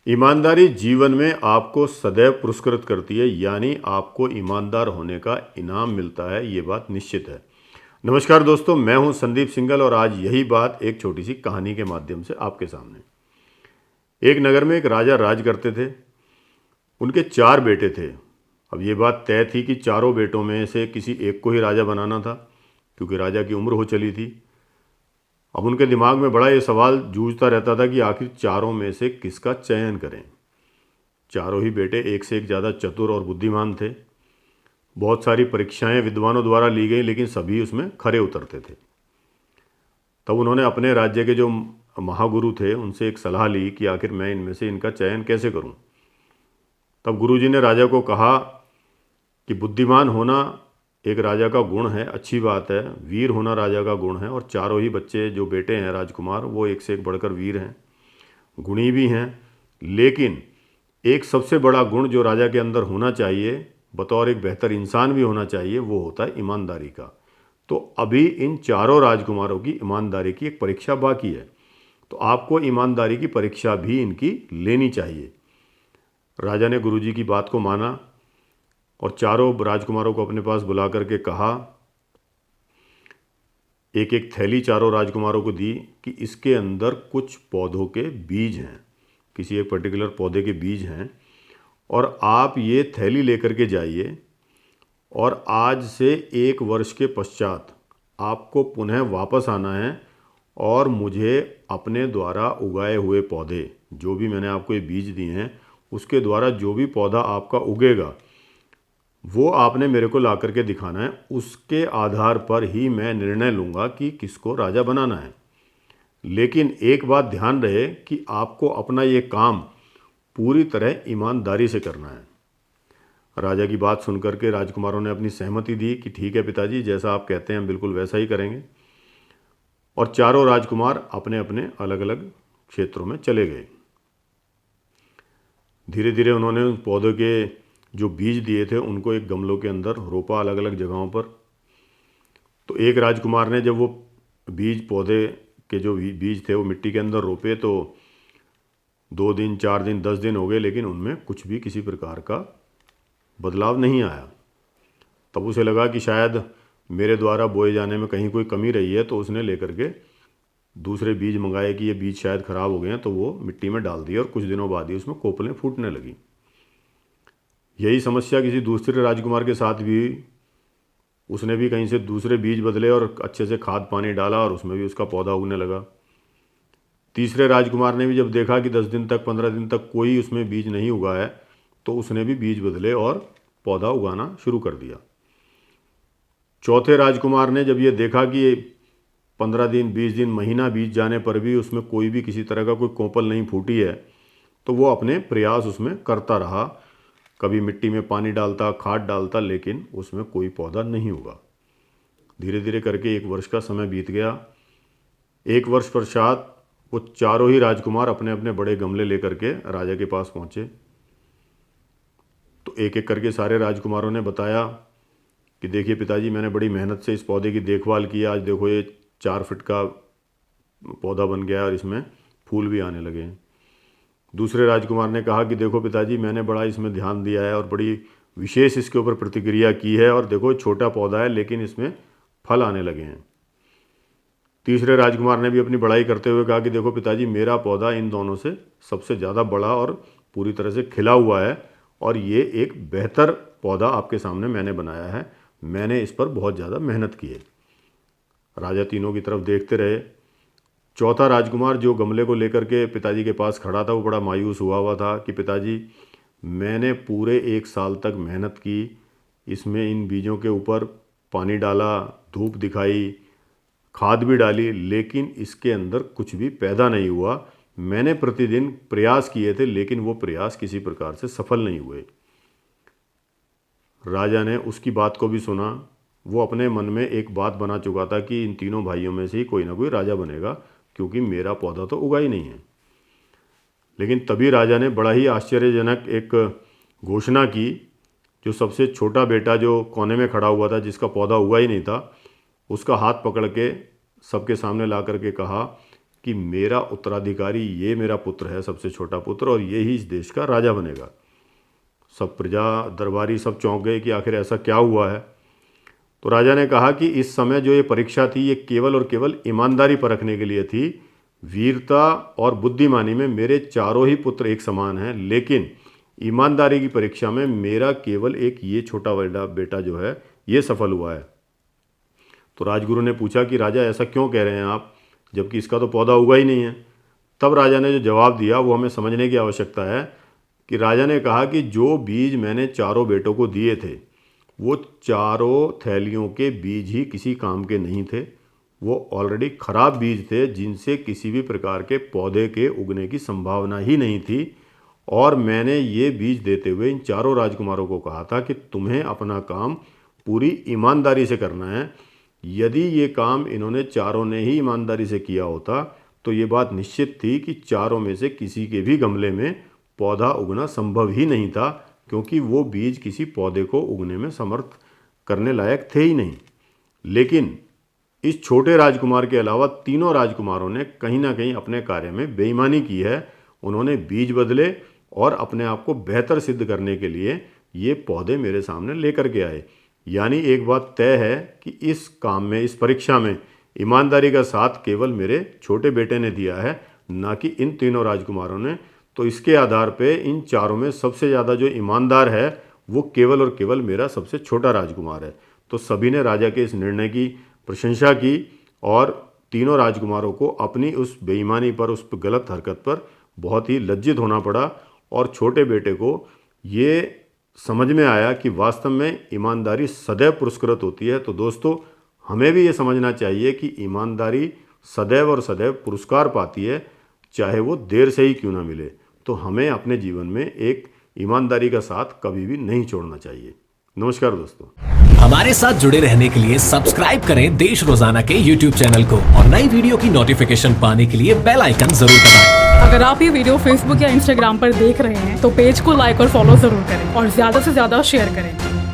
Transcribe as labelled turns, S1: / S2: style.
S1: ईमानदारी जीवन में आपको सदैव पुरस्कृत करती है, यानी आपको ईमानदार होने का इनाम मिलता है, ये बात निश्चित है। नमस्कार दोस्तों, मैं हूं संदीप सिंगल और आज यही बात एक छोटी सी कहानी के माध्यम से आपके सामने। एक नगर में एक राजा राज करते थे। उनके 4 बेटे थे। अब ये बात तय थी कि चारों बेटों में से किसी एक को ही राजा बनाना था, क्योंकि राजा की उम्र हो चली थी। अब उनके दिमाग में बड़ा ये सवाल जूझता रहता था कि आखिर चारों में से किसका चयन करें। चारों ही बेटे एक से एक ज़्यादा चतुर और बुद्धिमान थे। बहुत सारी परीक्षाएं विद्वानों द्वारा ली गई, लेकिन सभी उसमें खरे उतरते थे। तब उन्होंने अपने राज्य के जो महागुरु थे उनसे एक सलाह ली कि आखिर मैं इनमें से इनका चयन कैसे करूं। तब गुरुजी ने राजा को कहा कि बुद्धिमान होना एक राजा का गुण है, अच्छी बात है। वीर होना राजा का गुण है, और चारों ही बच्चे जो बेटे हैं राजकुमार, वो एक से एक बढ़कर वीर हैं, गुणी भी हैं। लेकिन एक सबसे बड़ा गुण जो राजा के अंदर होना चाहिए, बतौर एक बेहतर इंसान भी होना चाहिए, वो होता है ईमानदारी का। तो अभी इन चारों राजकुमारों की ईमानदारी की एक परीक्षा बाकी है, तो आपको ईमानदारी की परीक्षा भी इनकी लेनी चाहिए। राजा ने गुरुजी की बात को माना और चारों राजकुमारों को अपने पास बुला करके कहा, एक एक थैली चारों राजकुमारों को दी कि इसके अंदर कुछ पौधों के बीज हैं, किसी एक पर्टिकुलर पौधे के बीज हैं, और आप ये थैली लेकर के जाइए और आज से 1 वर्ष के पश्चात आपको पुनः वापस आना है और मुझे अपने द्वारा उगाए हुए पौधे, जो भी मैंने आपको ये बीज दिए हैं, उसके द्वारा जो भी पौधा आपका उगेगा वो आपने मेरे को ला करके दिखाना है। उसके आधार पर ही मैं निर्णय लूँगा कि किसको राजा बनाना है। लेकिन एक बात ध्यान रहे कि आपको अपना ये काम पूरी तरह ईमानदारी से करना है। राजा की बात सुनकर के राजकुमारों ने अपनी सहमति दी कि ठीक है पिताजी, जैसा आप कहते हैं हम बिल्कुल वैसा ही करेंगे। और चारों राजकुमार अपने अपने अलग अलग क्षेत्रों में चले गए। धीरे धीरे उन्होंने उन पौधों के जो बीज दिए थे उनको एक गमलों के अंदर रोपा, अलग अलग जगहों पर। तो एक राजकुमार ने जब वो बीज, पौधे के जो बीज थे वो मिट्टी के अंदर रोपे, तो 2 दिन, 4 दिन, 10 दिन हो गए, लेकिन उनमें कुछ भी किसी प्रकार का बदलाव नहीं आया। तब उसे लगा कि शायद मेरे द्वारा बोए जाने में कहीं कोई कमी रही है, तो उसने लेकर के दूसरे बीज मंगाए कि ये बीज शायद ख़राब हो गए हैं, तो वो मिट्टी में डाल दिए और कुछ दिनों बाद ही उसमें कोपलें फूटने लगी। यही समस्या किसी दूसरे राजकुमार के साथ भी, उसने भी कहीं से दूसरे बीज बदले और अच्छे से खाद पानी डाला और उसमें भी उसका पौधा उगने लगा। तीसरे राजकुमार ने भी जब देखा कि 10 दिन तक, 15 दिन तक कोई उसमें बीज नहीं उगा है, तो उसने भी बीज बदले और पौधा उगाना शुरू कर दिया। चौथे राजकुमार ने जब ये देखा कि 15 दिन, 20 दिन, महीना बीत जाने पर भी उसमें कोई भी किसी तरह का कोई कोपल नहीं फूटी है, तो वो अपने प्रयास उसमें करता रहा। कभी मिट्टी में पानी डालता, खाद डालता, लेकिन उसमें कोई पौधा नहीं उगा। धीरे धीरे करके 1 वर्ष का समय बीत गया। 1 वर्ष पश्चात वो चारों ही राजकुमार अपने अपने बड़े गमले लेकर के राजा के पास पहुंचे। तो एक एक करके सारे राजकुमारों ने बताया कि देखिए पिताजी, मैंने बड़ी मेहनत से इस पौधे की देखभाल की, आज देखो ये 4 फीट का पौधा बन गया और इसमें फूल भी आने लगे हैं। दूसरे राजकुमार ने कहा कि देखो पिताजी, मैंने बड़ा इसमें ध्यान दिया है और बड़ी विशेष इसके ऊपर प्रतिक्रिया की है, और देखो छोटा पौधा है लेकिन इसमें फल आने लगे हैं। तीसरे राजकुमार ने भी अपनी बड़ाई करते हुए कहा कि देखो पिताजी, मेरा पौधा इन दोनों से सबसे ज़्यादा बड़ा और पूरी तरह से खिला हुआ है, और ये एक बेहतर पौधा आपके सामने मैंने बनाया है, मैंने इस पर बहुत ज़्यादा मेहनत की है। राजा तीनों की तरफ देखते रहे। चौथा राजकुमार जो गमले को लेकर के पिताजी के पास खड़ा था, वो बड़ा मायूस हुआ था कि पिताजी, मैंने पूरे 1 साल तक मेहनत की, इसमें इन बीजों के ऊपर पानी डाला, धूप दिखाई, खाद भी डाली, लेकिन इसके अंदर कुछ भी पैदा नहीं हुआ। मैंने प्रतिदिन प्रयास किए थे, लेकिन वो प्रयास किसी प्रकार से सफल नहीं हुए। राजा ने उसकी बात को भी सुना। वो अपने मन में एक बात बना चुका था कि इन तीनों भाइयों में से ही कोई ना कोई राजा बनेगा, क्योंकि मेरा पौधा तो उगा ही नहीं है। लेकिन तभी राजा ने बड़ा ही आश्चर्यजनक एक घोषणा की। जो सबसे छोटा बेटा जो कोने में खड़ा हुआ था, जिसका पौधा उगा ही नहीं था, उसका हाथ पकड़ के सबके सामने ला करके कहा कि मेरा उत्तराधिकारी ये मेरा पुत्र है, सबसे छोटा पुत्र, और ये ही इस देश का राजा बनेगा। सब प्रजा दरबारी सब चौंक गए कि आखिर ऐसा क्या हुआ है। तो राजा ने कहा कि इस समय जो ये परीक्षा थी ये केवल और केवल ईमानदारी परखने के लिए थी। वीरता और बुद्धिमानी में मेरे चारों ही पुत्र एक समान हैं, लेकिन ईमानदारी की परीक्षा में मेरा केवल एक ये छोटा बेटा जो है ये सफल हुआ है। तो राजगुरु ने पूछा कि राजा ऐसा क्यों कह रहे हैं आप, जबकि इसका तो पौधा उगा ही नहीं है। तब राजा ने जो जवाब दिया वो हमें समझने की आवश्यकता है कि राजा ने कहा कि जो बीज मैंने चारों बेटों को दिए थे वो चारों थैलियों के बीज ही किसी काम के नहीं थे। वो ऑलरेडी खराब बीज थे जिनसे किसी भी प्रकार के पौधे के उगने की संभावना ही नहीं थी। और मैंने ये बीज देते हुए इन चारों राजकुमारों को कहा था कि तुम्हें अपना काम पूरी ईमानदारी से करना है। यदि ये काम इन्होंने चारों ने ही ईमानदारी से किया होता तो ये बात निश्चित थी कि चारों में से किसी के भी गमले में पौधा उगना संभव ही नहीं था, क्योंकि वो बीज किसी पौधे को उगने में समर्थ करने लायक थे ही नहीं। लेकिन इस छोटे राजकुमार के अलावा तीनों राजकुमारों ने कहीं ना कहीं अपने कार्य में बेईमानी की है। उन्होंने बीज बदले और अपने आप को बेहतर सिद्ध करने के लिए ये पौधे मेरे सामने लेकर के आए। यानी एक बात तय है कि इस काम में, इस परीक्षा में ईमानदारी का साथ केवल मेरे छोटे बेटे ने दिया है, ना कि इन तीनों राजकुमारों ने। तो इसके आधार पे इन चारों में सबसे ज़्यादा जो ईमानदार है वो केवल और केवल मेरा सबसे छोटा राजकुमार है। तो सभी ने राजा के इस निर्णय की प्रशंसा की और तीनों राजकुमारों को अपनी उस बेईमानी पर, उस गलत हरकत पर बहुत ही लज्जित होना पड़ा। और छोटे बेटे को ये समझ में आया कि वास्तव में ईमानदारी सदैव पुरस्कृत होती है। तो दोस्तों, हमें भी ये समझना चाहिए कि ईमानदारी सदैव और सदैव पुरस्कार पाती है, चाहे वो देर से ही क्यों ना मिले। तो हमें अपने जीवन में एक ईमानदारी का साथ कभी भी नहीं छोड़ना चाहिए। नमस्कार दोस्तों।
S2: हमारे साथ जुड़े रहने के लिए सब्सक्राइब करें देश रोजाना के YouTube चैनल को और नई वीडियो की नोटिफिकेशन पाने के लिए बेल आइकन जरूर दबाएं।
S3: अगर आप ये वीडियो Facebook या Instagram पर देख रहे हैं तो पेज को लाइक और फॉलो जरूर करें और ज्यादा से ज्यादा शेयर करें।